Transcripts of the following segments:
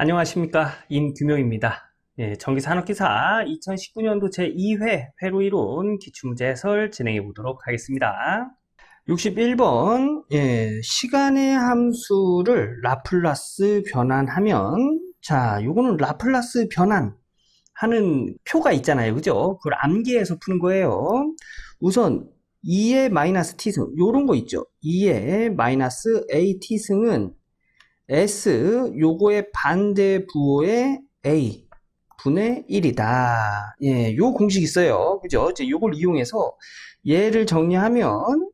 안녕하십니까, 임규명입니다. 전기산업기사 2019년도 제2회 회로 이론 기출문제 해설 진행해 보도록 하겠습니다. 61번 시간의 함수를 라플라스 변환하면, 자, 요거는 라플라스 변환하는 표가 있잖아요, 그죠? 그걸 암기해서 푸는 거예요. 우선 2의 마이너스 t승, 요런 거 있죠. 2의 마이너스 at승은 S 요거의 반대 부호의 A 분의 1이다. 요 공식 있어요. 그죠? 이제 요걸 이용해서 얘를 정리하면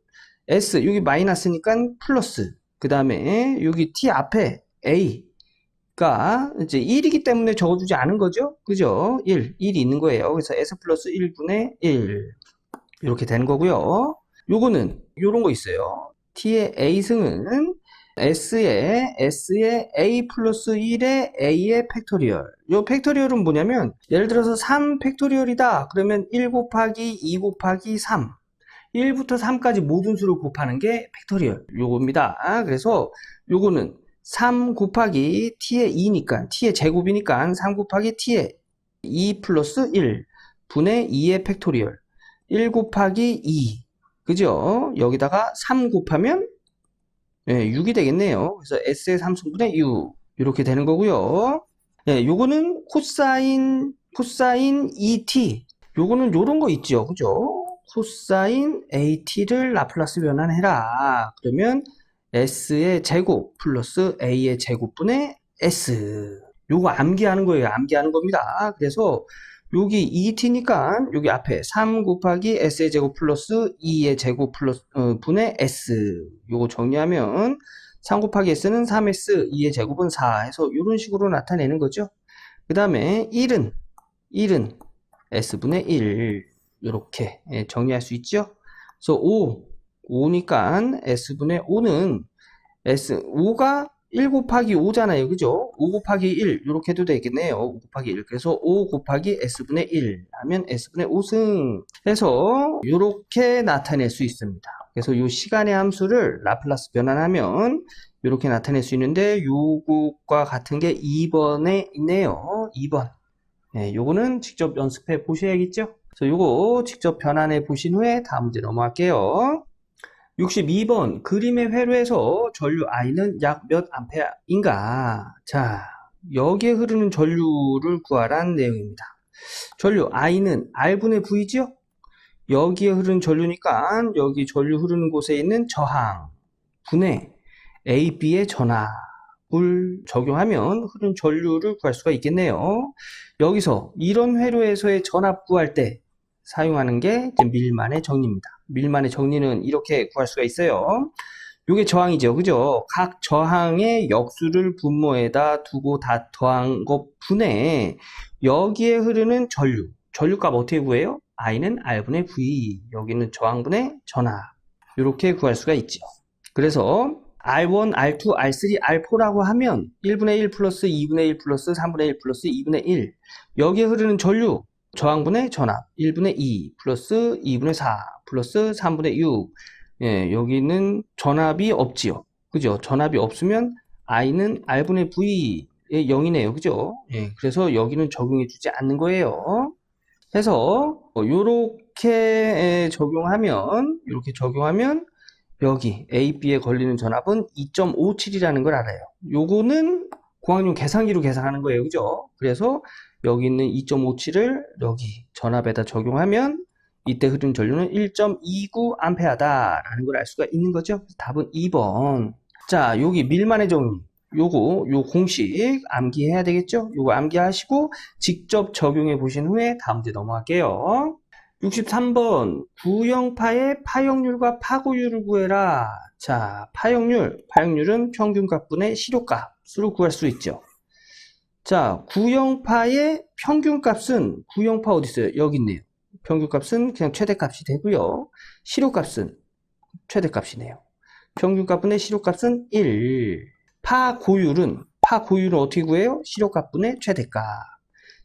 S 여기 마이너스니까 플러스. 그다음에 여기 T 앞에 A가 이제 1이기 때문에 적어주지 않은 거죠. 그죠? 1이 있는 거예요. 그래서 S 플러스 1분의 1 이렇게 되는 거고요. 요거는 요런 거 있어요. T의 A승은 S의 A 플러스 1의 A의 팩토리얼. 요 팩토리얼은 뭐냐면, 예를 들어서 3 팩토리얼이다. 그러면 1 곱하기 2 곱하기 3. 1부터 3까지 모든 수를 곱하는 게 팩토리얼. 요겁니다. 그래서 요거는 3 곱하기 t의 2니까, t의 제곱이니까 3 곱하기 t의 2 플러스 1 분의 2의 팩토리얼. 1 곱하기 2. 그죠? 여기다가 3 곱하면 6이 되겠네요. 그래서 S의 3승분의 6 이렇게 되는 거고요. 요거는 코사인 ET. 요거는 요런 거 있죠. 그죠? 코사인 AT를 라플라스 변환해라. 그러면 S의 제곱 플러스 A의 제곱분의 S. 요거 암기하는 거예요. 암기하는 겁니다. 그래서 여기 ET니까 여기 앞에 3 곱하기 S의 제곱 플러스 2의 제곱 플러스 분의 S. 요거 정리하면 3 곱하기 S는 3S, 2의 제곱은 4 해서 이런 식으로 나타내는 거죠. 그 다음에 1은 S분의 1 이렇게 정리할 수 있죠. 그래서 5니까 S분의 5는 5가 1 곱하기 5잖아요. 그죠? 5 곱하기 1 이렇게 해도 되겠네요. 5 곱하기 1. 그래서 5 곱하기 S분의 1 하면 S분의 5승 해서 이렇게 나타낼 수 있습니다. 그래서 이 시간의 함수를 라플라스 변환하면 이렇게 나타낼 수 있는데, 요것과 같은 게 2번에 있네요. 2번. 요거는 직접 연습해 보셔야겠죠? 그래서 요거 직접 변환해 보신 후에 다음 문제 넘어갈게요. 62번 그림의 회로에서 전류 I는 약 몇 암페어인가? 자, 여기에 흐르는 전류를 구하라는 내용입니다. 전류 I는 R분의 V죠? 여기에 흐르는 전류니까 여기 전류 흐르는 곳에 있는 저항 분의 A, B의 전압을 적용하면 흐르는 전류를 구할 수가 있겠네요. 여기서 이런 회로에서의 전압 구할 때 사용하는 게 밀만의 정리입니다. 밀만의 정리는 이렇게 구할 수가 있어요. 요게 저항이죠. 그죠? 각 저항의 역수를 분모에다 두고 다 더한 것 분의 여기에 흐르는 전류값 어떻게 구해요? I는 R분의 V, 여기는 저항분의 전압. 이렇게 구할 수가 있죠. 그래서 R1, R2, R3, R4라고 하면 1분의 1 플러스 2분의 1 플러스 3분의 1 플러스 2분의 1. 여기에 흐르는 전류 저항분의 전압 1분의 2 플러스 2분의 4 플러스 3분의 6. 여기는 전압이 없지요. 그죠? 전압이 없으면 I는 R분의 V의 0이네요. 그죠? 그래서 여기는 적용해 주지 않는 거예요. 해서 이렇게 적용하면 여기 A, B에 걸리는 전압은 2.57이라는 걸 알아요. 요거는 공학용 계산기로 계산하는 거예요. 그죠? 그래서 여기 있는 2.57을 여기 전압에다 적용하면 이때 흐르는 전류는 1.29A다라는 걸 알 수가 있는 거죠. 답은 2번. 자, 여기 밀만의 정리. 요 공식 암기해야 되겠죠? 요거 암기하시고 직접 적용해 보신 후에 다음 문제 넘어갈게요. 63번 구형파의 파형률과 파고율을 구해라. 자, 파형률은 평균값분의 시료값으로 구할 수 있죠. 자, 구형파의 평균값은, 구형파 어디 있어요? 여기 있네요. 평균값은 그냥 최대값이 되고요. 시료값은 최대값이네요. 평균값분의 시료값은 1. 파고율은 어떻게 구해요? 시료값분의 최대값.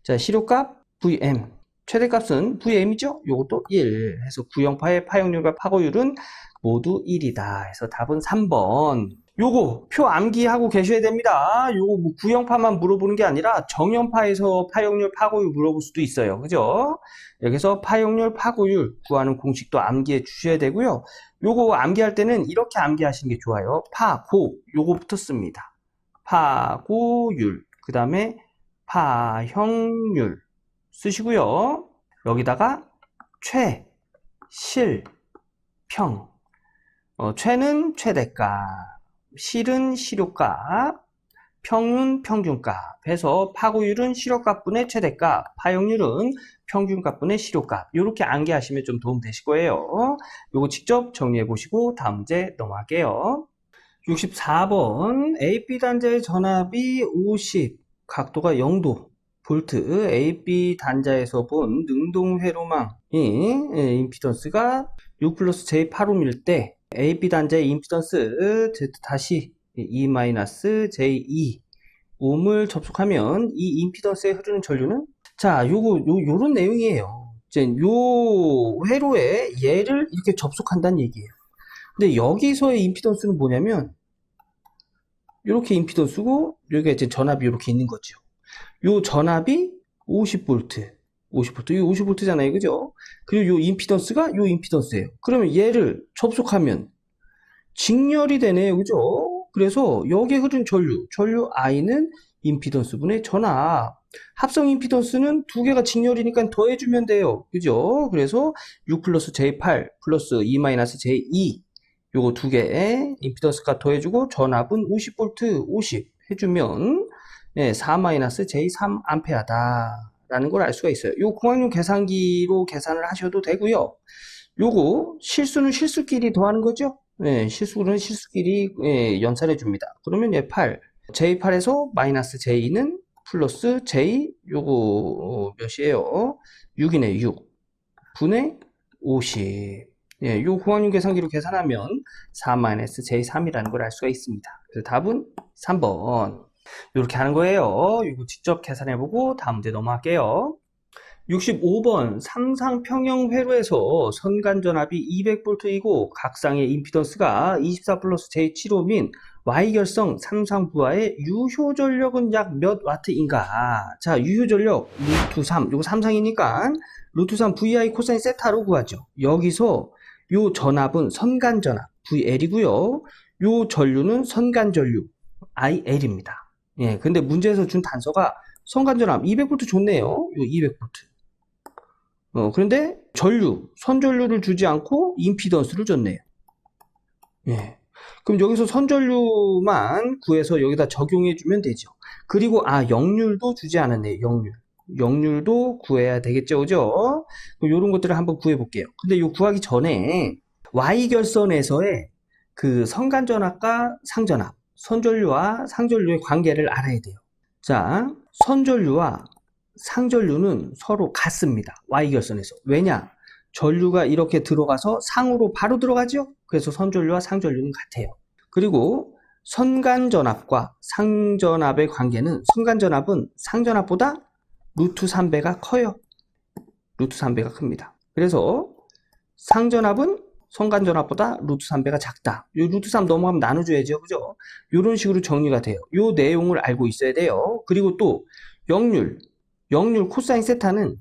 자, 시료값 VM. 최대값은 VM이죠? 요것도 1 해서 구형파의 파형률과 파고율은 모두 1이다. 해서 답은 3번. 요거 표 암기하고 계셔야 됩니다. 요거 뭐 구형파만 물어보는 게 아니라 정형파에서 파형률, 파고율 물어볼 수도 있어요. 그죠? 여기서 파형률, 파고율 구하는 공식도 암기해 주셔야 되고요. 요거 암기할 때는 이렇게 암기하시는 게 좋아요. 파고 요거부터 씁니다. 파고율, 그 다음에 파형률 쓰시고요. 여기다가 최, 실, 평. 최는 최대값, 실은 실효값, 평은 평균값 해서 파고율은 실효값분의 최대값, 파형률은 평균값분의 실효값. 이렇게 암기하시면 좀 도움 되실 거예요. 요거 직접 정리해 보시고 다음 문제 넘어갈게요. 64번 AB 단자의 전압이 50, 각도가 0도 볼트, AB 단자에서 본 능동 회로망이 임피던스가 6 플러스 J8옴일 때 AB 단자의 임피던스 Z-E-J2 옴을 접속하면 이 임피던스에 흐르는 전류는, 자, 요런 내용이에요. 이제 요 회로에 얘를 이렇게 접속한다는 얘기예요. 근데 여기서의 임피던스는 뭐냐면 이렇게 임피던스고 여기가 이제 전압이 이렇게 있는 거죠. 요 전압이 50V, 이게 50V잖아요, 그죠? 그리고 요 임피던스가 요 임피던스예요. 그러면 얘를 접속하면 직렬이 되네요, 그죠? 그래서 여기에 흐르는 전류 I는 임피던스분의 전압. 합성 임피던스는 두 개가 직렬이니까 더해주면 돼요, 그죠? 그래서 6 플러스 J8 플러스 E-J2 요거 두 개의 임피던스가 더해주고 전압은 50V 50 해주면 4-J3 A다라는 걸 알 수가 있어요. 요 공학용 계산기로 계산을 하셔도 되고요. 요거 실수는 실수끼리 더하는 거죠. 실수는 실수끼리 연산해 줍니다. 그러면 8 J8에서 마이너스 J는 플러스 J 요거 몇이에요? 6이네. 6 분의 50. 요 공학용 계산기로 계산하면 4-J3이라는 걸 알 수가 있습니다. 그래서 답은 3번. 이렇게 하는 거예요. 이거 직접 계산해보고 다음 문제 넘어갈게요. 65번 삼상평형 회로에서 선간전압이 200V이고 각상의 임피던스가 24 플러스 J7옴인 Y결성 삼상부하의 유효전력은 약 몇 와트인가? 자, 유효전력 루트 3, 이거 삼상이니까 루트 3 VI 코사인 세타로 구하죠. 여기서 요 전압은 선간전압 VL이고요. 요 전류는 선간전류 IL입니다. 근데 문제에서 준 단서가 선간전압 200V 좋네요. 요 200V. 그런데 선전류를 주지 않고 임피던스를 줬네요. 그럼 여기서 선전류만 구해서 여기다 적용해주면 되죠. 그리고, 역률도 주지 않았네요. 역률도 구해야 되겠죠. 그죠? 그럼 요런 것들을 한번 구해볼게요. 근데 요 구하기 전에 Y결선에서의 그 선간전압과 상전압, 선전류와 상전류의 관계를 알아야 돼요. 자, 선전류와 상전류는 서로 같습니다. Y결선에서. 왜냐? 전류가 이렇게 들어가서 상으로 바로 들어가죠? 그래서 선전류와 상전류는 같아요. 그리고 선간전압과 상전압의 관계는, 선간전압은 상전압보다 루트 3배가 커요. 루트 3배가 큽니다. 그래서 상전압은 선간전압보다 루트 3배가 작다. 요 루트 3 넘어가면 나눠줘야죠. 그죠? 요런 식으로 정리가 돼요. 요 내용을 알고 있어야 돼요. 그리고 또 역률 코사인 세타는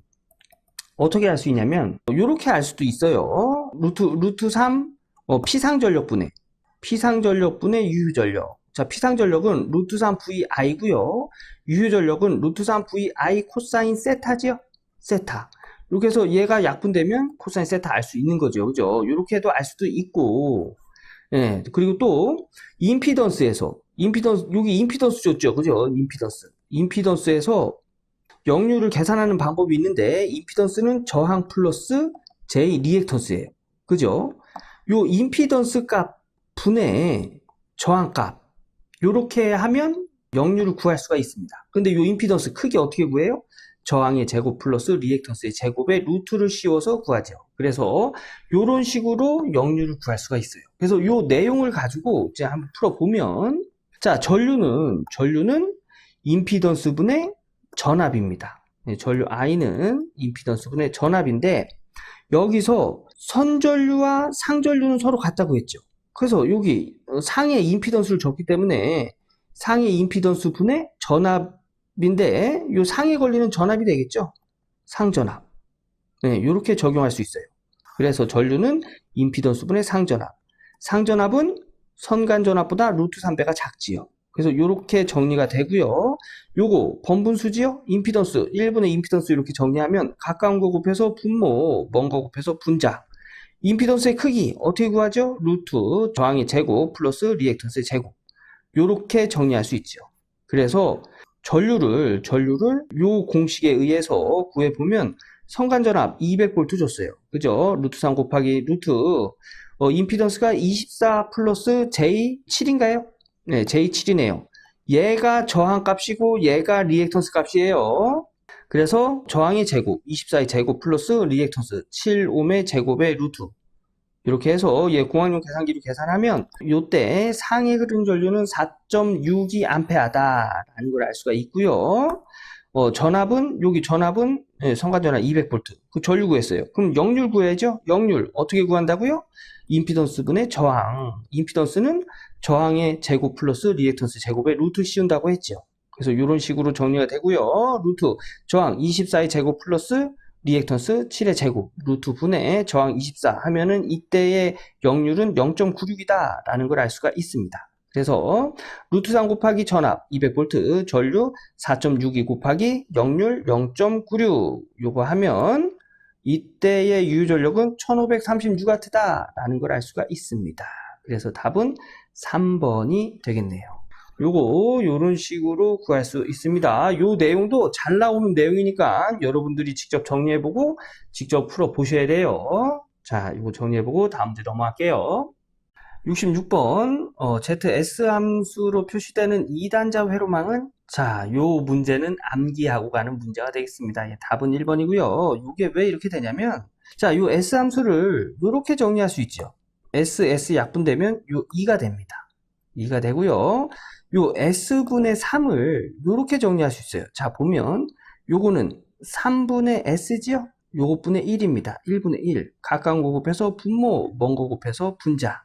어떻게 알 수 있냐면 요렇게 알 수도 있어요. 루트 3 피상전력분의 유효전력. 자, 피상전력은 루트 3 VI고요. 유효전력은 루트 3 VI 코사인 세타지요. 세타. 이렇게 해서 얘가 약분되면 코사인 세타 알 수 있는 거죠. 그죠? 이렇게 해도 알 수도 있고. 그리고 또 임피던스에서 여기 임피던스 줬죠. 그죠? 임피던스에서 역률을 계산하는 방법이 있는데 임피던스는 저항 플러스 J 리액턴스예요. 그죠? 요 임피던스 값 분의 저항 값 요렇게 하면 역률을 구할 수가 있습니다. 근데 요 임피던스 크기 어떻게 구해요? 저항의 제곱 플러스 리액턴스의 제곱에 루트를 씌워서 구하죠. 그래서 요런 식으로 역률을 구할 수가 있어요. 그래서 요 내용을 가지고 이제 한번 풀어보면, 자, 전류는 임피던스분의 전압입니다. 전류 I는 임피던스분의 전압인데 여기서 선전류와 상전류는 서로 같다고 했죠. 그래서 여기 상의 임피던스를 줬기 때문에 상의 임피던스 분의 전압인데 이 상에 걸리는 전압이 되겠죠. 상전압. 네, 이렇게 적용할 수 있어요. 그래서 전류는 임피던스 분의 상전압. 상전압은 선간전압보다 루트 3배가 작지요. 그래서 이렇게 정리가 되고요. 요거 번분수지요? 임피던스 1분의 임피던스 이렇게 정리하면 가까운 거 곱해서 분모, 먼 거 곱해서 분자. 임피던스의 크기 어떻게 구하죠? 루트 저항의 제곱 플러스 리액턴스의 제곱. 요렇게 정리할 수 있죠. 그래서 전류를 요 공식에 의해서 구해보면 선간전압 200V 줬어요. 그죠? 루트 3 곱하기 루트 임피던스가 24 플러스 J7인가요? 네, J7이네요. 얘가 저항값이고 얘가 리액턴스 값이에요. 그래서 저항의 제곱 24의 제곱 플러스 리액턴스 7옴의 제곱의 루트 이렇게 해서 얘 공학용 계산기로 계산하면 요때 상에 흐르는 전류는 4.62A다라는 걸 알 수가 있고요. 전압은 여기 전압은 선간전압 200V 그 전류 구했어요. 그럼 역률 구해야죠. 역률 어떻게 구한다고요? 임피던스 분의 저항. 임피던스는 저항의 제곱 플러스 리액턴스 제곱에 루트 씌운다고 했죠. 그래서 이런 식으로 정리가 되고요. 루트 저항 24의 제곱 플러스 리액턴스 7의 제곱 루트 분의 저항 24 하면은 이때의 역률은 0.96이다 라는 걸 알 수가 있습니다. 그래서 루트 3 곱하기 전압 200V 전류 4.62 곱하기 역률 0.96 요거 하면 이때의 유효전력은 1536W다 라는 걸 알 수가 있습니다. 그래서 답은 3번이 되겠네요. 요런 식으로 구할 수 있습니다. 요 내용도 잘 나오는 내용이니까 여러분들이 직접 정리해보고 직접 풀어보셔야 돼요. 자, 요거 정리해보고 다음 문제 넘어갈게요. 66번 ZS 함수로 표시되는 2단자 회로망은 자, 요 문제는 암기하고 가는 문제가 되겠습니다. 예, 답은 1번이고요. 요게 왜 이렇게 되냐면 자, 요 S 함수를 요렇게 정리할 수 있죠. S 약분되면 요 2가 됩니다. 2가 되고요. 요 S분의 3을 요렇게 정리할 수 있어요. 자, 보면 요거는 3분의 S지요? 요것분의 1입니다. 1분의 1. 가까운 거 곱해서 분모, 먼 거 곱해서 분자.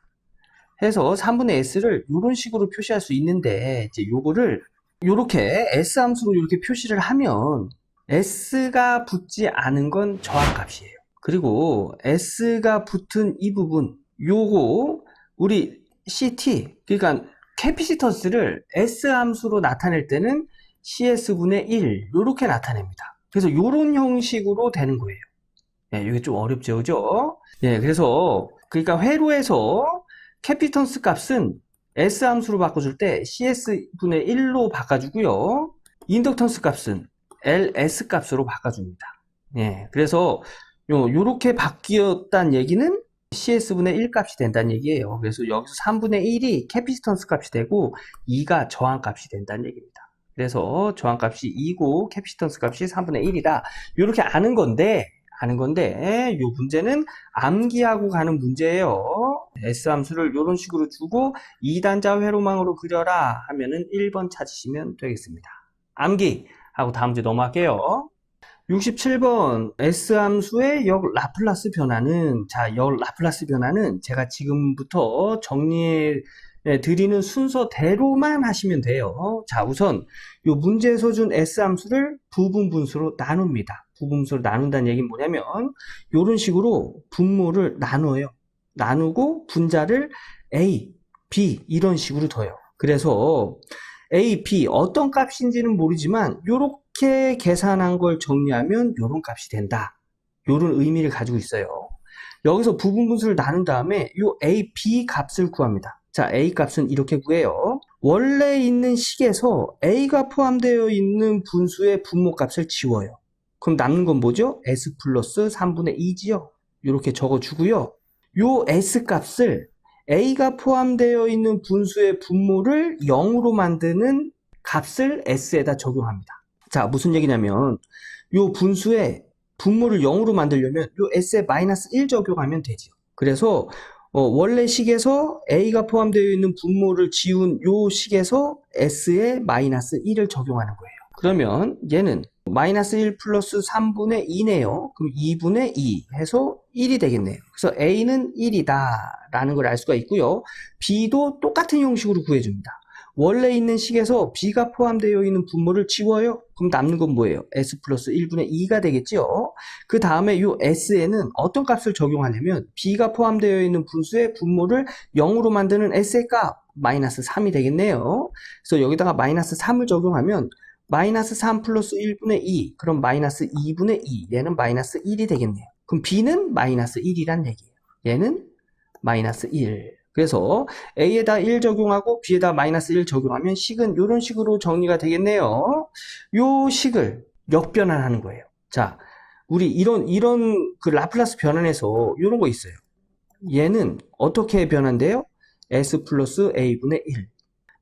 해서 3분의 S를 이런 식으로 표시할 수 있는데 이제 요거를 요렇게 S 함수로 이렇게 표시를 하면 S가 붙지 않은 건 저항값이에요. 그리고 S가 붙은 이 부분 요거 우리 CT 그러니까 캐피시턴스를 S 함수로 나타낼 때는 CS분의 1 요렇게 나타냅니다. 그래서 요런 형식으로 되는 거예요. 예, 이게 좀 어렵죠, 그죠? 예, 그래서 그러니까 회로에서 캐피턴스 값은 S 함수로 바꿔줄 때 CS분의 1로 바꿔주고요. 인덕턴스 값은 LS 값으로 바꿔줍니다. 예, 그래서 요렇게 바뀌었다는 얘기는 CS분의 1 값이 된다는 얘기예요. 그래서 여기서 3분의 1이 캐피시턴스 값이 되고 2가 저항 값이 된다는 얘기입니다. 그래서 저항 값이 2고 캐피시턴스 값이 3분의 1이다. 이렇게 아는 건데 요 문제는 암기하고 가는 문제예요. S 함수를 이런 식으로 주고 2단자 회로망으로 그려라 하면은 1번 찾으시면 되겠습니다. 암기하고 다음 문제 넘어갈게요. 67번 S 함수의 역 라플라스 변화는 자, 역 라플라스 변화는 제가 지금부터 정리해 드리는 순서대로만 하시면 돼요. 자, 우선 요 문제에서 준 S 함수를 부분분수로 나눕니다. 부분분수로 나눈다는 얘기는 뭐냐면 요런 식으로 분모를 나눠요. 나누고 분자를 A, B 이런 식으로 둬요. 그래서 A, B 어떤 값인지는 모르지만 요렇게 계산한 걸 정리하면 요런 값이 된다. 요런 의미를 가지고 있어요. 여기서 부분분수를 나눈 다음에 요 A, B 값을 구합니다. 자, A 값은 이렇게 구해요. 원래 있는 식에서 A가 포함되어 있는 분수의 분모 값을 지워요. 그럼 남는 건 뭐죠? S 플러스 3분의 2지요. 이렇게 적어주고요. 요 S 값을 A가 포함되어 있는 분수의 분모를 0으로 만드는 값을 S에다 적용합니다. 자, 무슨 얘기냐면 요 분수의 분모를 0으로 만들려면 요 S에 마이너스 1 적용하면 되죠. 그래서 원래 식에서 A가 포함되어 있는 분모를 지운 요 식에서 S에 마이너스 1을 적용하는 거예요. 그러면 얘는 마이너스 1 플러스 3분의 2네요. 그럼 2분의 2 해서 1이 되겠네요. 그래서 A는 1이다 라는 걸 알 수가 있고요. B도 똑같은 형식으로 구해줍니다. 원래 있는 식에서 B가 포함되어 있는 분모를 지워요. 그럼 남는 건 뭐예요? S 플러스 1분의 2가 되겠죠. 그 다음에 이 S에는 어떤 값을 적용하냐면 B가 포함되어 있는 분수의 분모를 0으로 만드는 S의 값 마이너스 3이 되겠네요. 그래서 여기다가 마이너스 3을 적용하면 마이너스 3 플러스 1분의 2 그럼 마이너스 2분의 2 얘는 마이너스 1이 되겠네요. 그럼 B는 마이너스 1이란 얘기예요. 얘는 마이너스 1. 그래서 A에다 1 적용하고 B에다 마이너스 1 적용하면 식은 이런 식으로 정리가 되겠네요. 요 식을 역변환하는 거예요. 자, 우리 이런 그 라플라스 변환에서 이런 거 있어요. 얘는 어떻게 변환돼요? S 플러스 A분의 1.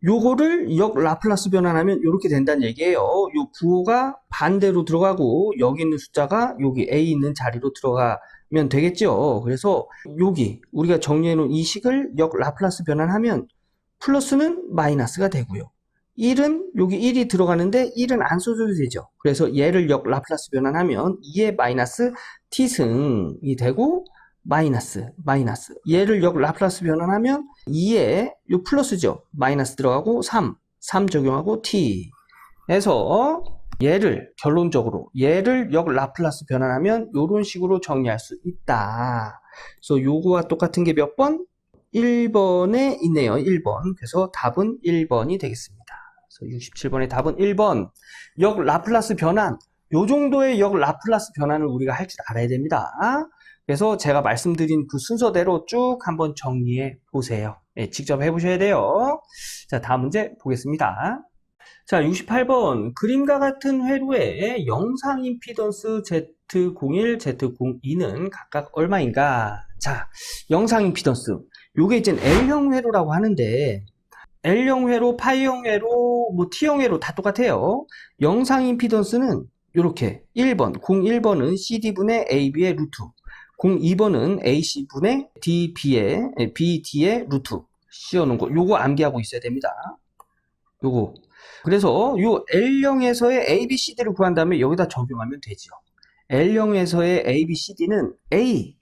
요거를 역 라플라스 변환하면 이렇게 된다는 얘기예요. 요 부호가 반대로 들어가고 여기 있는 숫자가 여기 A 있는 자리로 들어가면 되겠죠. 그래서 여기 우리가 정리해 놓은 이 식을 역 라플라스 변환하면 플러스는 마이너스가 되고요. 1은 여기 1이 들어가는데 1은 안 써줘도 되죠. 그래서 얘를 역 라플라스 변환하면 2의 마이너스 t승이 되고 마이너스 얘를 역 라플라스 변환하면 2에 요 플러스죠. 마이너스 들어가고 3 적용하고 t 해서 얘를 결론적으로 얘를 역 라플라스 변환하면 요런 식으로 정리할 수 있다. 그래서 요거와 똑같은 게 몇 번? 1번에 있네요. 1번. 그래서 답은 1번이 되겠습니다. 그래서 67번의 답은 1번. 역 라플라스 변환. 요 정도의 역 라플라스 변환을 우리가 할 줄 알아야 됩니다. 그래서 제가 말씀드린 그 순서대로 쭉 한번 정리해 보세요. 네, 직접 해보셔야 돼요. 자, 다음 문제 보겠습니다. 자, 68번. 그림과 같은 회로의 영상 임피던스 Z01, Z02는 각각 얼마인가? 자, 영상 임피던스. 요게 이제 L형 회로라고 하는데, L형 회로, 파이형 회로, 뭐 T형 회로 다 똑같아요. 영상 임피던스는 요렇게 1번, 01번은 CD분의 AB의 루트. 02번은 AC분의 BD의 루트 씌워놓은 거 요거 암기하고 있어야 됩니다. 요거 그래서 요 L형에서의 ABCD를 구한 다음에 여기다 적용하면 되죠. L형에서의 ABCD는 A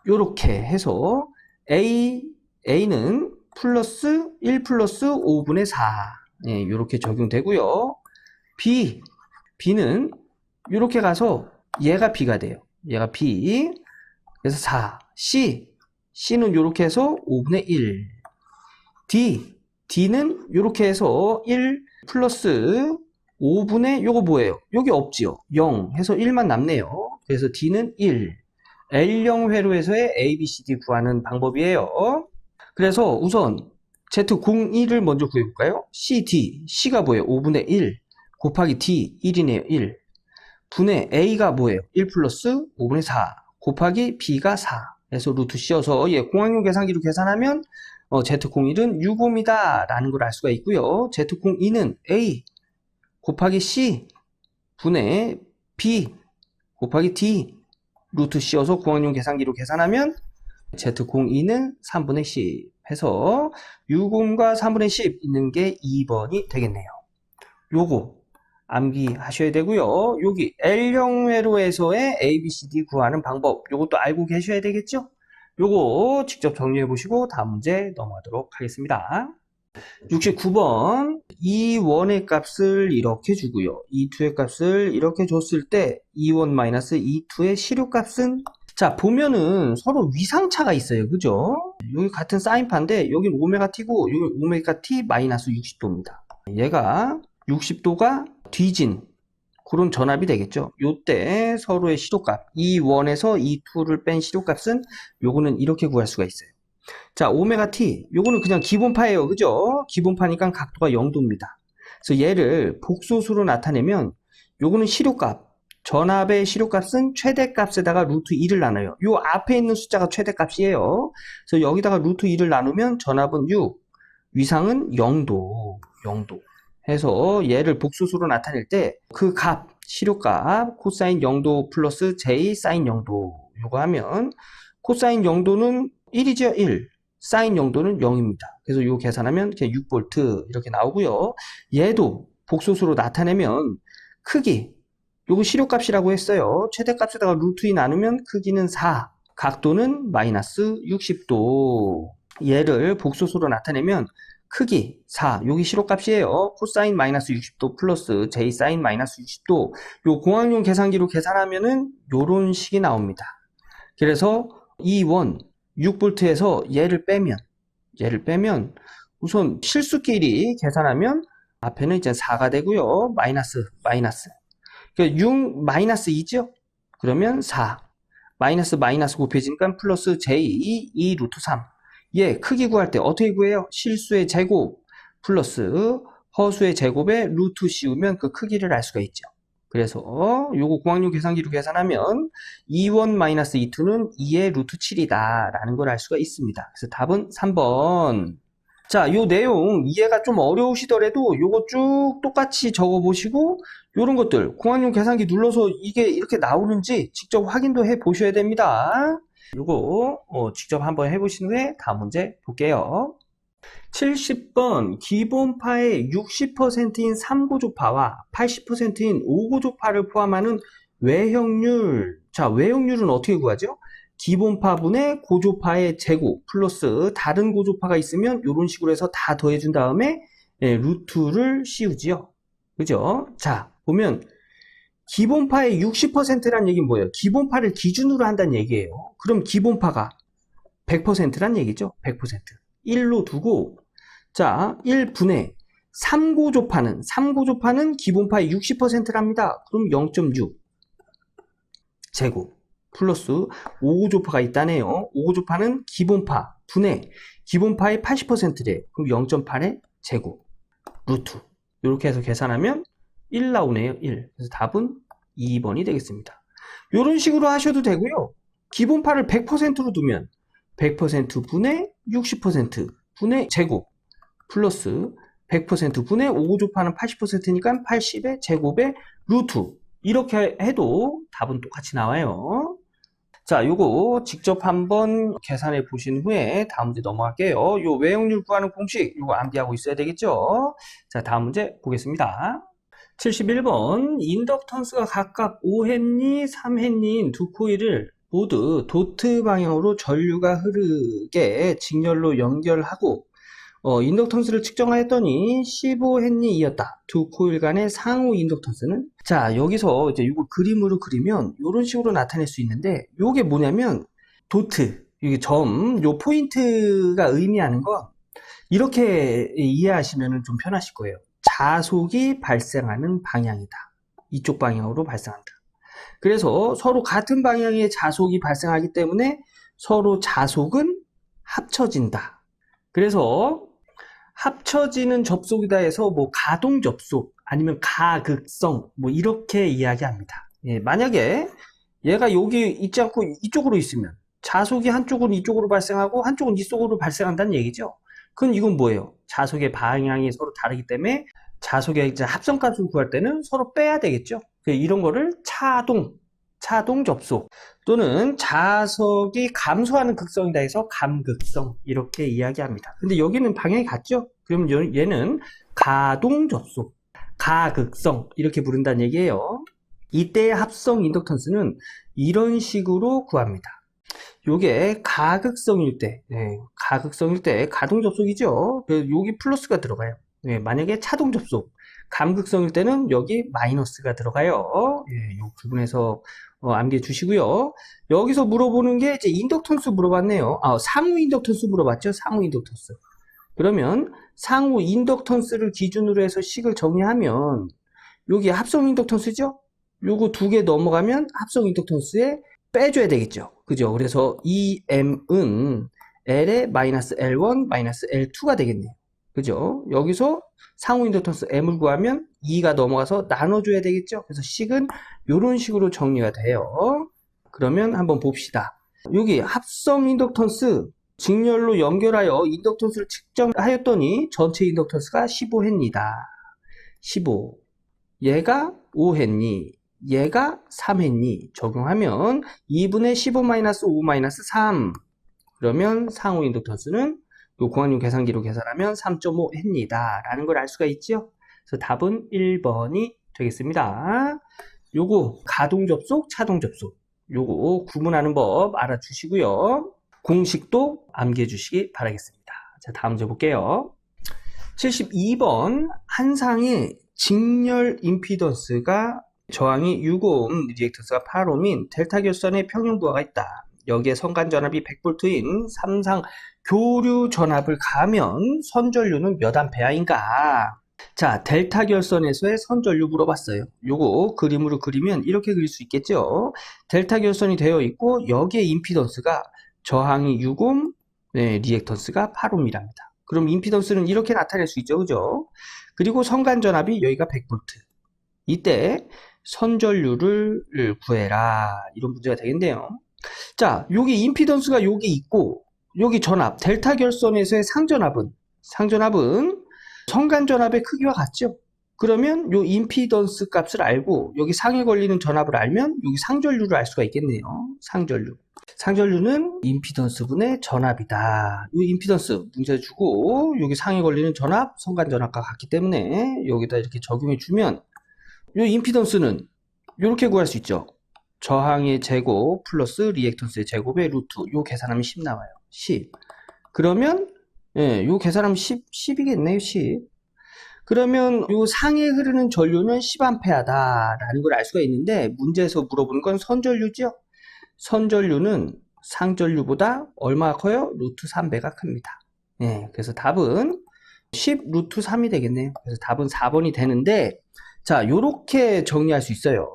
요렇게 해서 A는 플러스 1 플러스 5분의 4 네, 요렇게 적용되고요. B는 요렇게 가서 얘가 B가 돼요. 얘가 B 그래서 4. C는 요렇게 해서 5분의 1. D는 요렇게 해서 1 플러스 5분의 요거 뭐예요? 여기 없지요. 0 해서 1만 남네요. 그래서 D는 1. L형 회로에서의 ABCD 구하는 방법이에요. 그래서 우선 Z01을 먼저 구해볼까요? C가 뭐예요? 5분의 1 곱하기 D 1이네요. 1 분의 A가 뭐예요? 1 플러스 5분의 4 곱하기 B가 4 해서 루트 씌워서 예, 공학용 계산기로 계산하면 Z01은 6옴이다 라는 걸 알 수가 있고요. Z02는 A 곱하기 C 분의 B 곱하기 D 루트 씌워서 공학용 계산기로 계산하면 Z02는 3분의 10 해서 6옴과 3분의 10 있는 게 2번이 되겠네요. 요거 암기하셔야 되고요. 여기 L형 회로에서의 ABCD 구하는 방법 요것도 알고 계셔야 되겠죠? 요거 직접 정리해 보시고 다음 문제 넘어가도록 하겠습니다. 69번 E1의 값을 이렇게 주고요. E2의 값을 이렇게 줬을 때 E1 E2의 실효값은 자 보면은 서로 위상차가 있어요. 그죠? 여기 같은 사인파인데 여기는 오메가 t고 여기 오메가 t 마이너스 60도입니다. 얘가 60도가 뒤진 그런 전압이 되겠죠. 요때 서로의 시료값 E1에서 E2를 뺀 시료값은 요거는 이렇게 구할 수가 있어요. 자 오메가 t 요거는 그냥 기본파예요. 그죠? 기본파니까 각도가 0도입니다. 그래서 얘를 복소수로 나타내면 요거는 시료값 전압의 시료값은 최대값에다가 루트 2를 나눠요. 요 앞에 있는 숫자가 최대값이에요. 그래서 여기다가 루트 2를 나누면 전압은 6 위상은 0도 해서 얘를 복소수로 나타낼 때 그 값, 시료값 코사인 0도 플러스 j 사인 0도 요거 하면 코사인 0도는 1이죠. 1. 사인 0도는 0입니다. 그래서 요거 계산하면 그냥 6V 이렇게 나오고요. 얘도 복소수로 나타내면 크기 요거 실효값이라고 했어요. 최대값에다가 루트 2 나누면 크기는 4, 각도는 마이너스 60도. 얘를 복소수로 나타내면 크기 4, 여기 실효값이에요. 코사인 마이너스 60도 플러스 j 사인 마이너스 60도. 요 공학용 계산기로 계산하면은 요런 식이 나옵니다. 그래서 이 원 6V에서 얘를 빼면 우선 실수끼리 계산하면 앞에는 이제 4가 되고요. 마이너스. 그러니까 6 마이너스 2죠? 그러면 4. 마이너스 곱해지니까 플러스 j 2 루트 3. 얘 크기 구할 때 어떻게 구해요? 실수의 제곱 플러스 허수의 제곱에 루트 씌우면 그 크기를 알 수가 있죠. 그래서 요거 공학용 계산기로 계산하면 2원 마이너스 2투는 2의 루트 7이다 라는 걸 알 수가 있습니다. 그래서 답은 3번. 자, 요 내용 이해가 좀 어려우시더라도 요거 쭉 똑같이 적어보시고 요런 것들 공학용 계산기 눌러서 이게 이렇게 나오는지 직접 확인도 해 보셔야 됩니다. 요거 직접 한번 해보신 후에 다음 문제 볼게요. 70번 기본파의 60%인 3고조파와 80%인 5고조파를 포함하는 외형률. 자, 외형률은 어떻게 구하죠? 기본파분의 고조파의 제곱 플러스 다른 고조파가 있으면 이런 식으로 해서 다 더해준 다음에 루트를 씌우지요. 그죠? 자, 보면 기본파의 60%란 얘기는 뭐예요? 기본파를 기준으로 한다는 얘기예요. 그럼 기본파가 100%란 얘기죠. 100%. 1로 두고 자, 1분의 3고조파는 기본파의 60%랍니다. 그럼 0.6 제곱 플러스 5고조파가 있다네요. 5고조파는 기본파 분의 기본파의 80%래. 그럼 0.8의 제곱 루트 이렇게 해서 계산하면 1 나오네요. 1. 그래서 답은 2번이 되겠습니다. 이런 식으로 하셔도 되고요. 기본파를 100%로 두면 100% 분의 60% 분의 제곱 플러스 100% 분의 5고조파는 80%니까 80의 제곱의 루트 이렇게 해도 답은 똑같이 나와요. 자, 요거 직접 한번 계산해 보신 후에 다음 문제 넘어갈게요. 요 외형률 구하는 공식 요거 암기하고 있어야 되겠죠. 자, 다음 문제 보겠습니다. 71번 인덕턴스가 각각 5헨리, 3헨리인 두 코일을 모두 도트 방향으로 전류가 흐르게 직렬로 연결하고 인덕턴스를 측정하였더니 15헨리이었다. 두 코일 간의 상호 인덕턴스는 자, 여기서 이제 이거 그림으로 그리면 이런 식으로 나타낼 수 있는데 요게 뭐냐면 도트, 이게 점, 요 포인트가 의미하는 건 이렇게 이해하시면 좀 편하실 거예요. 자속이 발생하는 방향이다. 이쪽 방향으로 발생한다. 그래서 서로 같은 방향의 자속이 발생하기 때문에 서로 자속은 합쳐진다. 그래서 합쳐지는 접속이다 해서 뭐 가동 접속 아니면 가극성 뭐 이렇게 이야기합니다. 예, 만약에 얘가 여기 있지 않고 이쪽으로 있으면 자속이 한쪽은 이쪽으로 발생하고 한쪽은 이쪽으로 발생한다는 얘기죠. 그럼 이건 뭐예요? 자속의 방향이 서로 다르기 때문에 자속의 이제 합성값을 구할 때는 서로 빼야 되겠죠. 이런 거를 차동 접속 또는 자석이 감소하는 극성이다 해서 감극성 이렇게 이야기합니다. 근데 여기는 방향이 같죠? 그러면 얘는 가동 접속, 가극성 이렇게 부른다는 얘기예요. 이때의 합성 인덕턴스는 이런 식으로 구합니다. 요게 가극성일 때, 가극성일 때 가동 접속이죠. 여기 플러스가 들어가요. 만약에 차동 접속, 감극성일 때는 여기 마이너스가 들어가요. 이 부분에서 암기해 주시고요. 여기서 물어보는 게 이제 인덕턴스 물어봤네요. 상호 인덕턴스 물어봤죠. 상호 인덕턴스. 그러면 상호 인덕턴스를 기준으로 해서 식을 정리하면 여기 합성 인덕턴스죠. 요거 두 개 넘어가면 합성 인덕턴스에 빼줘야 되겠죠. 그죠? 그래서 EM은 L의 마이너스 L1 마이너스 L2가 되겠네요. 그죠? 여기서 상호 인덕턴스 M을 구하면 2가 넘어가서 나눠줘야 되겠죠? 그래서 식은 이런 식으로 정리가 돼요. 그러면 한번 봅시다. 여기 합성 인덕턴스 직렬로 연결하여 인덕턴스를 측정하였더니 전체 인덕턴스가 15헨리다. 15. 얘가 5헨리. 얘가 3헨리. 적용하면 2분의 15-5-3. 그러면 상호 인덕턴스는 요 공학용 계산기로 계산하면 3.5헨리다 라는 걸 알 수가 있죠. 그래서 답은 1번이 되겠습니다. 요거 가동 접속, 차동 접속. 요거 구분하는 법 알아주시고요. 공식도 암기해 주시기 바라겠습니다. 자, 다음 문제 볼게요. 72번 한 상의 직렬 임피던스가 저항이 6옴, 리액턴스가 8옴인 델타 결선에 평형부하가 있다. 여기에 선간전압이 100V인 3상 교류 전압을 가하면 선전류는 몇 암페어인가? 자, 델타 결선에서의 선전류 물어봤어요. 요거 그림으로 그리면 이렇게 그릴 수 있겠죠. 델타 결선이 되어 있고 여기에 임피던스가 저항이 6옴, 리액턴스가 8옴이랍니다. 그럼 임피던스는 이렇게 나타낼 수 있죠, 그죠? 그리고 선간전압이 여기가 100V. 이때 선전류를 구해라. 이런 문제가 되겠네요. 자, 여기 임피던스가 여기 있고 여기 전압, 델타 결선에서의 상전압은 선간전압의 크기와 같죠? 그러면 요 임피던스 값을 알고 여기 상에 걸리는 전압을 알면 여기 상전류를 알 수가 있겠네요. 상전류. 상전류는 임피던스분의 전압이다. 이 임피던스 문제 주고 여기 상에 걸리는 전압, 선간전압과 같기 때문에 여기다 이렇게 적용해 주면 이 임피던스는 이렇게 구할 수 있죠. 저항의 제곱 플러스 리액턴스의 제곱의 루트. 요 계산하면 10 나와요. 10. 그러면 요 계산하면 10이겠네요. 10. 그러면 요 상에 흐르는 전류는 10A다라는 걸 알 수가 있는데 문제에서 물어보는 건 선전류죠. 선전류는 상전류보다 얼마가 커요? 루트 3배가 큽니다. 그래서 답은 10 루트 3이 되겠네요. 그래서 답은 4번이 되는데 자, 요렇게 정리할 수 있어요.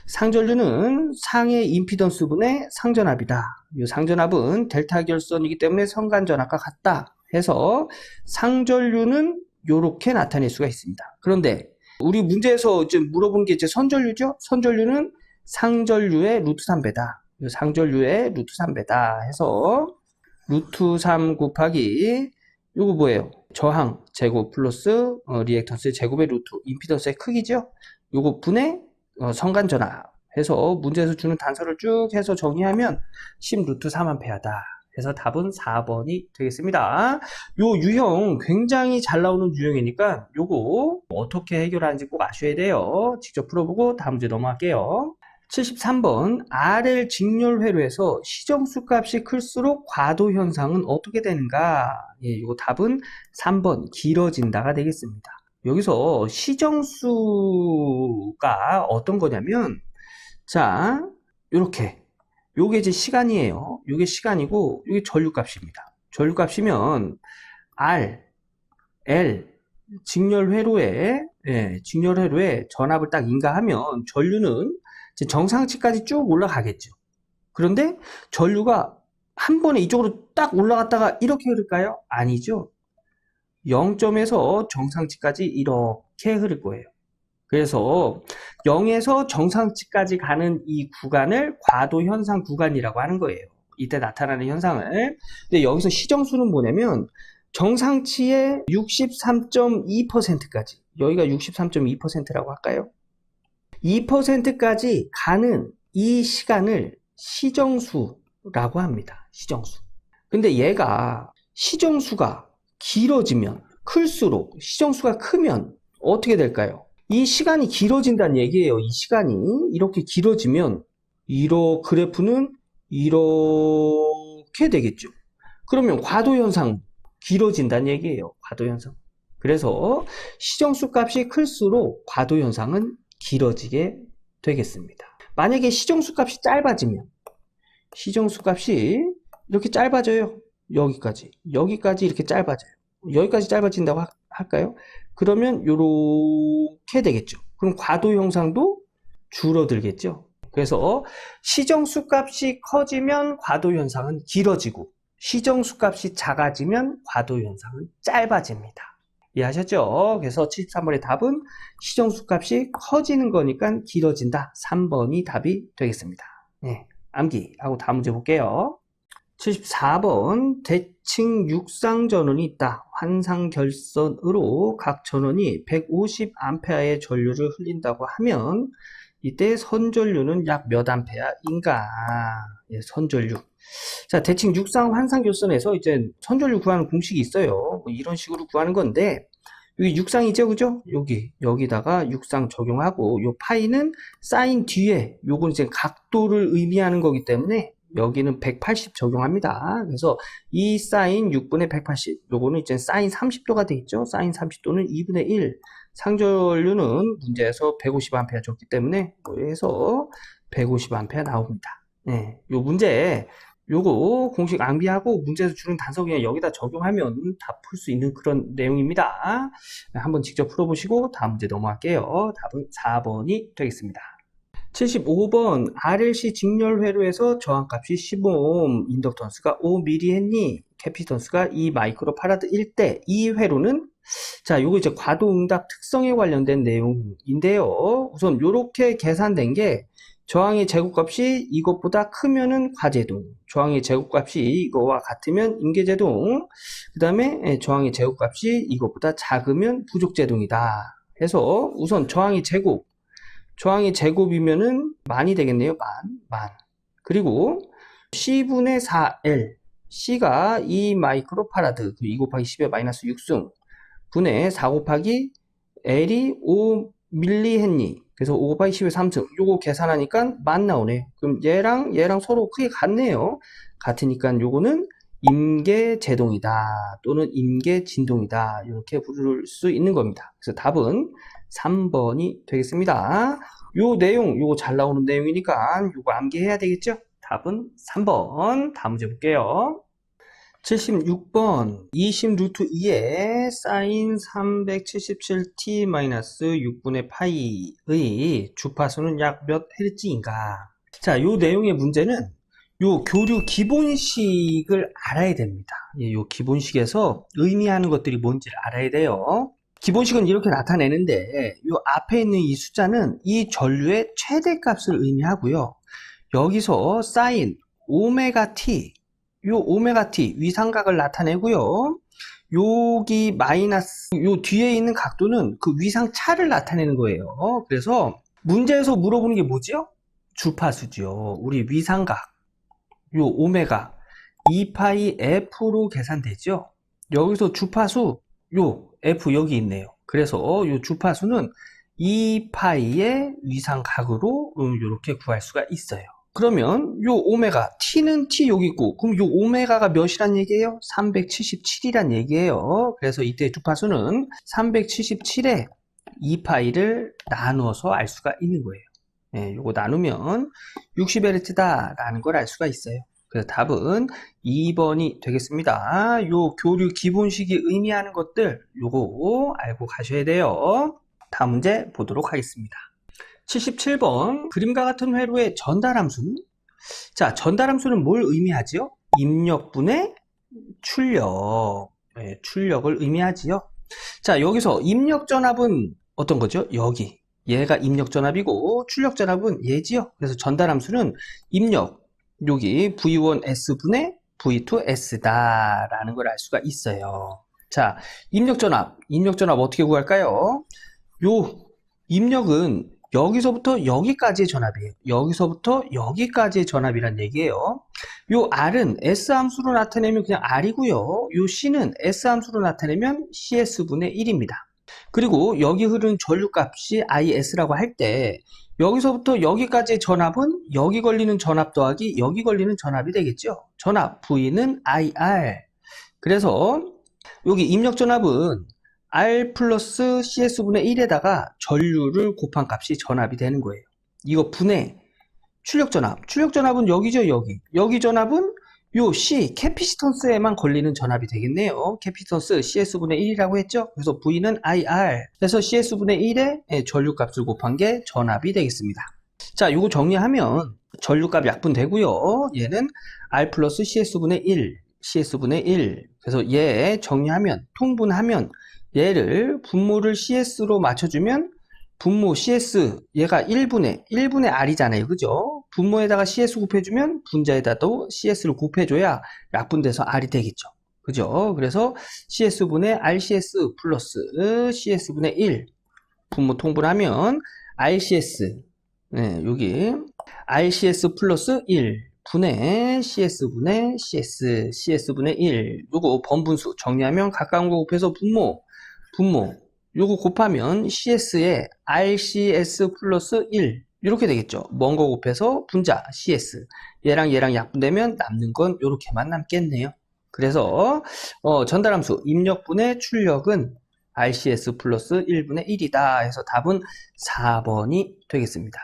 상전류는 상의 임피던스분의 상전압이다. 이 상전압은 델타 결선이기 때문에 선간전압과 같다 해서 상전류는 요렇게 나타낼 수가 있습니다. 그런데 우리 문제에서 이제 물어본 게 이제 선전류죠. 선전류는 상전류의 루트 3배다. 상전류의 루트 3배다 해서 루트 3 곱하기 요거 뭐예요? 저항 제곱 플러스 리액턴스의 제곱의 루트 임피던스의 크기죠. 요거 분의 선간전압 해서 문제에서 주는 단서를 쭉 해서 정리하면 10 루트 3A다. 그래서 답은 4번이 되겠습니다. 요 유형 굉장히 잘 나오는 유형이니까 요거 어떻게 해결하는지 꼭 아셔야 돼요. 직접 풀어보고 다음 문제 넘어갈게요. 73번 RL 직렬 회로에서 시정수 값이 클수록 과도 현상은 어떻게 되는가? 이거 답은 3번 길어진다가 되겠습니다. 여기서 시정수가 어떤 거냐면 자, 요렇게 요게 이제 시간이에요. 요게 시간이고 요게 전류값입니다. 전류값이면 R, L 직렬 회로에 전압을 딱 인가하면 전류는 이제 정상치까지 쭉 올라가겠죠. 그런데 전류가 한 번에 이쪽으로 딱 올라갔다가 이렇게 흐를까요? 아니죠. 0점에서 정상치까지 이렇게 흐를 거예요. 그래서 0에서 정상치까지 가는 이 구간을 과도 현상 구간이라고 하는 거예요. 이때 나타나는 현상을. 근데 여기서 시정수는 뭐냐면 정상치의 63.2%까지 여기가 63.2%라고 할까요? 2%까지 가는 이 시간을 시정수라고 합니다. 시정수. 근데 얘가 시정수가 길어지면 클수록 시정수가 크면 어떻게 될까요? 이 시간이 길어진다는 얘기예요. 이 시간이 이렇게 길어지면 그래프는 이렇게 되겠죠. 그러면 과도현상 길어진다는 얘기예요. 과도현상. 그래서 시정수 값이 클수록 과도현상은 길어지게 되겠습니다. 만약에 시정수 값이 짧아지면 시정수 값이 이렇게 짧아져요. 여기까지 이렇게 짧아져요. 여기까지 짧아진다고 할까요? 그러면 요렇게 되겠죠. 그럼 과도 현상도 줄어들겠죠. 그래서 시정수 값이 커지면 과도 현상은 길어지고 시정수 값이 작아지면 과도 현상은 짧아집니다. 이해하셨죠? 그래서 73번의 답은 시정수 값이 커지는 거니까 길어진다. 3번이 답이 되겠습니다. 암기하고 다음 문제 볼게요. 74번 대칭 육상 전원이 있다. 환상 결선으로 각 전원이 150A의 전류를 흘린다고 하면 이때 선전류는 약 몇 암페어인가? 선전류. 자, 대칭 육상 환상 결선에서 이제 선전류 구하는 공식이 있어요. 뭐 이런 식으로 구하는 건데 여기 육상이죠, 그죠? 여기다가 육상 적용하고, 요 파이는 사인 뒤에, 요건 이제 각도를 의미하는 거기 때문에, 여기는 180 적용합니다. 그래서 이 사인 6분의 180, 요거는 이제 사인 30도가 되겠죠? 사인 30도는 2분의 1. 상전류는 문제에서 150A 줬기 때문에, 그래서 150A 나옵니다. 네, 요 문제, 요거 공식 낭비하고 문제에서 주는 단서 그냥 여기다 적용하면 다 풀 수 있는 그런 내용입니다. 한번 직접 풀어보시고 다음 문제 넘어갈게요. 답은 4번이 되겠습니다. 75번 RLC 직렬 회로에서 저항값이 15옴, 인덕턴스가 5mm 했니? 캐피턴스가 2 마이크로파라드일 때 이 회로는 자, 요거 이제 과도응답 특성에 관련된 내용인데요. 우선 요렇게 계산된 게 저항의 제곱값이 이것보다 크면은 과제동, 저항의 제곱값이 이거와 같으면 임계제동, 그 다음에 저항의 제곱값이 이것보다 작으면 부족제동이다. 해서 우선 저항의 제곱이면은 만이 되겠네요. 만. 그리고 C분의 4L, C가 2 마이크로파라드, 2 곱하기 10의 마이너스 6승, 분의 4 곱하기 L이 5 밀리헨리, 그래서 5 곱하기 10의 3승, 요거 계산하니까 만 나오네. 그럼 얘랑 서로 크게 같네요. 같으니까 요거는 임계제동이다 또는 임계진동이다, 이렇게 부를 수 있는 겁니다. 그래서 답은 3번이 되겠습니다. 요 내용, 요거 잘 나오는 내용이니까 요거 암기해야 되겠죠? 답은 3번. 다음 문제 볼게요. 76번 20 루트 2의 사인 377t 마이너스 6분의 파이의 주파수는 약 몇 헤르츠인가? 자, 요 내용의 문제는 요 교류 기본식을 알아야 됩니다. 예, 요 기본식에서 의미하는 것들이 뭔지를 알아야 돼요. 기본식은 이렇게 나타내는데 요 앞에 있는 이 숫자는 이 전류의 최대값을 의미하고요. 여기서 사인 오메가 t, 요 오메가 t 위상각을 나타내고요. 여기 마이너스 요 뒤에 있는 각도는 그 위상차를 나타내는 거예요. 그래서 문제에서 물어보는 게 뭐지요? 주파수죠. 우리 위상각 요 오메가 2파이 f로 계산되죠. 여기서 주파수 요 f 여기 있네요. 그래서 요 주파수는 2파이의 위상각으로 이렇게 구할 수가 있어요. 그러면 요 오메가 t는 t 여기 있고, 그럼 요 오메가가 몇이란 얘기예요? 377이란 얘기예요. 그래서 이때 주파수는 377에 2파이를 나누어서 알 수가 있는 거예요. 예, 요거 나누면 60Hz다 라는 걸 알 수가 있어요. 그래서 답은 2번이 되겠습니다. 요 교류 기본식이 의미하는 것들 요거 알고 가셔야 돼요. 다음 문제 보도록 하겠습니다. 77번 그림과 같은 회로의 전달함수는? 자, 전달함수는 뭘 의미하지요? 입력분의 출력. 네, 출력을 의미하지요. 자, 여기서 입력전압은 어떤 거죠? 여기. 얘가 입력전압이고 출력전압은 얘지요. 그래서 전달함수는 입력, 여기 V1S분의 V2S다 라는 걸 알 수가 있어요. 자, 입력전압 어떻게 구할까요? 요 입력은 여기서부터 여기까지의 전압이에요. 여기서부터 여기까지의 전압이란 얘기예요. 요 R은 S함수로 나타내면 그냥 R이고요. 요 C는 S함수로 나타내면 CS분의 1입니다. 그리고 여기 흐르는 전류값이 IS라고 할 때 여기서부터 여기까지의 전압은 여기 걸리는 전압 더하기 여기 걸리는 전압이 되겠죠. 전압 V는 IR. 그래서 여기 입력 전압은 R 플러스 CS분의 1에다가 전류를 곱한 값이 전압이 되는 거예요. 이거 분의 출력전압. 출력전압은 여기죠, 여기. 여기 전압은 요 C, 캐피시턴스에만 걸리는 전압이 되겠네요. 캐피시턴스 CS분의 1이라고 했죠? 그래서 V는 IR. 그래서 CS분의 1에 전류값을 곱한 게 전압이 되겠습니다. 자, 요거 정리하면 전류값 약분되고요. 얘는 R 플러스 CS분의 1. CS분의 1. 그래서 얘 정리하면, 통분하면 얘를 분모를 CS로 맞춰주면 분모 CS 얘가 1분의 R이잖아요. 그죠? 분모에다가 CS 곱해주면 분자에다도 CS를 곱해줘야 약분돼서 R이 되겠죠. 그죠? 그래서 CS분의 RCS 플러스 CS분의 1 분모 통분하면 RCS 네, 여기 RCS 플러스 1 분의 CS분의 CS분의 1 요거 번분수 정리하면 가까운 거 곱해서 분모 요거 곱하면 CS에 RCS 플러스 1 이렇게 되겠죠. 먼 거 곱해서 분자 CS 얘랑 얘랑 약분되면 남는 건 요렇게만 남겠네요. 그래서 전달함수 입력분의 출력은 RCS 플러스 1분의 1이다 해서 답은 4번이 되겠습니다.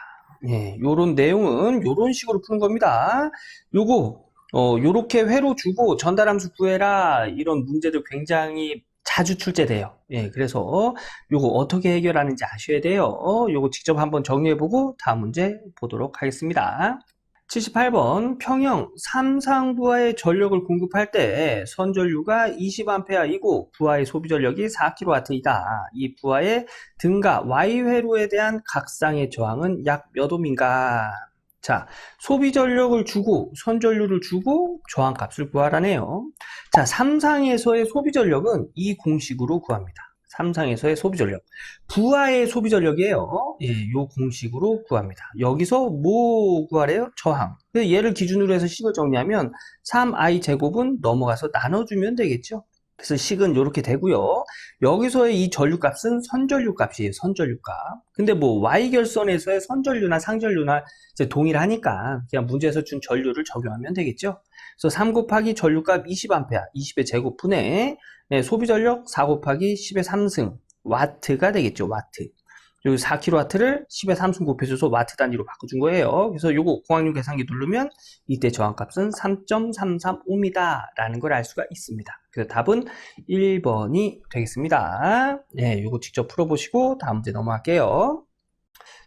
예, 요런 내용은 요런 식으로 푸는 겁니다. 요거 요렇게 회로 주고 전달함수 구해라 이런 문제들 굉장히 자주 출제돼요. 예, 그래서 요거 어떻게 해결하는지 아셔야 돼요. 요거 직접 한번 정리해보고 다음 문제 보도록 하겠습니다. 78번 평형 3상부하의 전력을 공급할 때 선전류가 20A이고 부하의 소비 전력이 4kW이다. 이 부하의 등가 Y회로에 대한 각상의 저항은 약 몇 옴인가? 자, 소비 전력을 주고 선전류를 주고 저항값을 구하라네요. 자, 3상에서의 소비 전력은 이 공식으로 구합니다. 3상에서의 소비 전력. 부하의 소비 전력이에요. 예, 요 공식으로 구합니다. 여기서 뭐 구하래요? 저항. 얘를 기준으로 해서 식을 정리하면 3i 제곱은 넘어가서 나눠주면 되겠죠. 그래서 식은 이렇게 되고요. 여기서의 이 전류값은 선전류 값이에요. 선전류 값. 근데 뭐 Y결선에서의 선전류나 상전류나 이제 동일하니까 그냥 문제에서 준 전류를 적용하면 되겠죠. 그래서 3 곱하기 전류값 20A, 20의 제곱분의 네, 소비 전력 4 곱하기 10의 3승 와트가 되겠죠. 와트. 그리고 4kW를 10의 3승 곱해줘서 와트 단위로 바꿔준 거예요. 그래서 요거 공학용 계산기 누르면 이때 저항값은 3.335이다 라는 걸 알 수가 있습니다. 그래서 답은 1번이 되겠습니다. 네, 요거 직접 풀어보시고 다음 문제 넘어갈게요.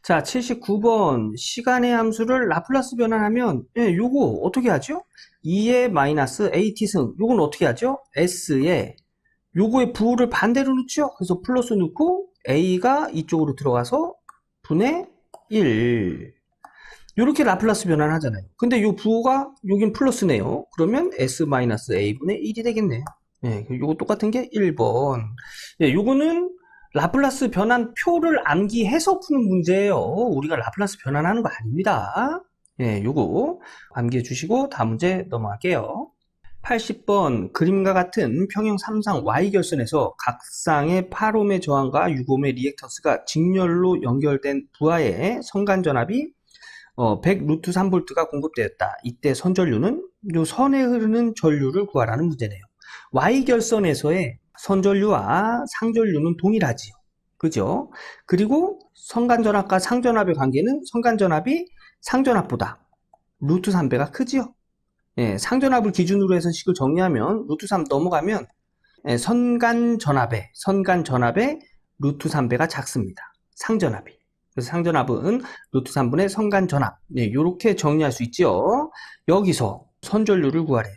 자, 79번 시간의 함수를 라플라스 변환하면 요거 어떻게 하죠? 2의 마이너스 AT승 요건 어떻게 하죠? S에 요거의 부호를 반대로 넣죠? 그래서 플러스 넣고 A가 이쪽으로 들어가서 분의 1 이렇게 라플라스 변환을 하잖아요. 근데 요 부호가 여긴 플러스네요. 그러면 S-A분의 1이 되겠네요. 예, 요거 똑같은 게 1번. 예, 요거는 라플라스 변환 표를 암기해서 푸는 문제예요. 우리가 라플라스 변환하는 거 아닙니다. 예, 요거 암기해 주시고 다음 문제 넘어갈게요. 80번 그림과 같은 평형 3상 Y결선에서 각상의 8옴의 저항과 6옴의 리액턴스가 직렬로 연결된 부하의 성간전압이 100 루트 3V가 공급되었다. 이때 선전류는 요 선에 흐르는 전류를 구하라는 문제네요. Y결선에서의 선전류와 상전류는 동일하지요. 그죠? 그리고 성간전압과 상전압의 관계는 성간전압이 상전압보다 루트 3배가 크지요. 예, 상전압을 기준으로 해서 식을 정리하면 루트 3 넘어가면 선간전압의 루트 3배가 작습니다. 상전압이. 그래서 상전압은 루트 3분의 성간전압. 네, 이렇게 정리할 수 있죠. 여기서 선전류를 구하래요.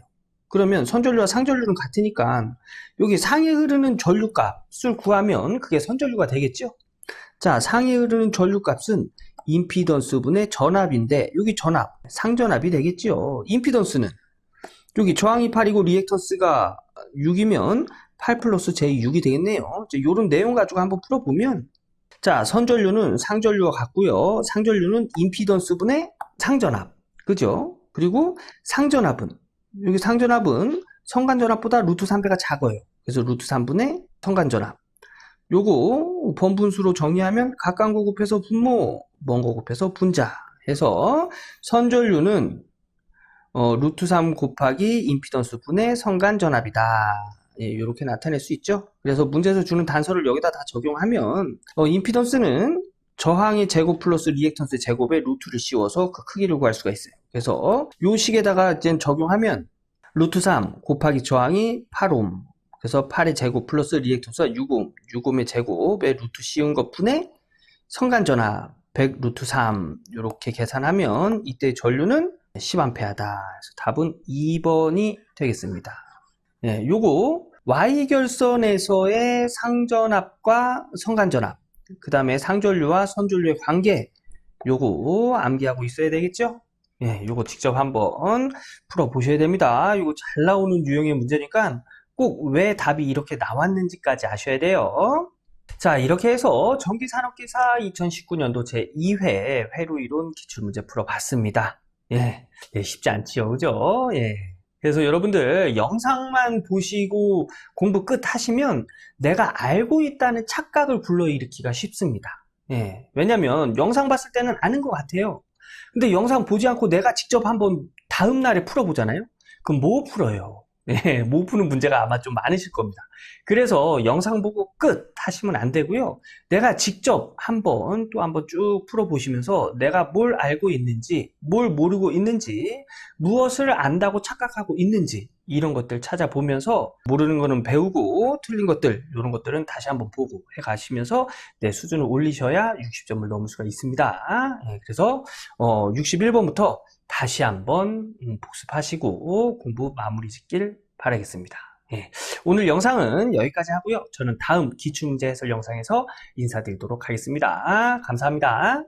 그러면 선전류와 상전류는 같으니까 여기 상에 흐르는 전류값을 구하면 그게 선전류가 되겠죠. 자, 상에 흐르는 전류값은 임피던스분의 전압인데 여기 전압, 상전압이 되겠죠. 임피던스는 여기 저항이 8이고 리액턴스가 6이면 8 플러스 J6이 되겠네요. 이런 내용 가지고 한번 풀어보면 자, 선전류는 상전류와 같고요. 상전류는 임피던스분의 상전압. 그죠? 그리고 상전압은 여기 상전압은 성간전압보다 루트 3배가 작아요. 그래서 루트 3분의 성간전압. 요거 번분수로 정리하면 가까운 거 곱해서 분모, 먼 거 곱해서 분자 해서 선전류는 루트 3 곱하기 임피던스 분의 성간전압이다. 예, 이렇게 나타낼 수 있죠. 그래서 문제에서 주는 단서를 여기다 다 적용하면 임피던스는 저항의 제곱 플러스 리액턴스 제곱에 루트를 씌워서 그 크기를 구할 수가 있어요. 그래서 요 식에다가 이제 적용하면 루트 3 곱하기 저항이 8옴 그래서 8의 제곱 플러스 리액턴스가 6옴 6옴의 제곱에 루트 씌운 것 분의 성간전압 100 루트 3 이렇게 계산하면 이때 전류는 10A다. 그래서 답은 2번이 되겠습니다. 네, 요거 Y결선에서의 상전압과 성간전압 그 다음에 상전류와 선전류의 관계 요거 암기하고 있어야 되겠죠? 예, 요거 직접 한번 풀어보셔야 됩니다. 요거 잘 나오는 유형의 문제니까 꼭 왜 답이 이렇게 나왔는지까지 아셔야 돼요. 자, 이렇게 해서 전기산업기사 2019년도 제2회 회로이론 기출문제 풀어봤습니다. 예, 쉽지 않지요, 그죠? 예. 그래서 여러분들 영상만 보시고 공부 끝 하시면 내가 알고 있다는 착각을 불러일으키기가 쉽습니다. 예, 왜냐면 영상 봤을 때는 아는 것 같아요. 근데 영상 보지 않고 내가 직접 한번 다음 날에 풀어보잖아요? 그럼 못 풀어요. 예, 못 푸는 문제가 아마 좀 많으실 겁니다. 그래서 영상 보고 끝 하시면 안 되고요. 내가 직접 또 한번 쭉 풀어보시면서 내가 뭘 알고 있는지, 뭘 모르고 있는지, 무엇을 안다고 착각하고 있는지, 이런 것들 찾아보면서 모르는 거는 배우고 틀린 것들, 이런 것들은 다시 한번 보고 해 가시면서 내 수준을 올리셔야 60점을 넘을 수가 있습니다. 예, 그래서 61번부터 다시 한번 복습하시고 공부 마무리 짓길 바라겠습니다. 예, 오늘 영상은 여기까지 하고요. 저는 다음 기출문제 해설 영상에서 인사드리도록 하겠습니다. 감사합니다.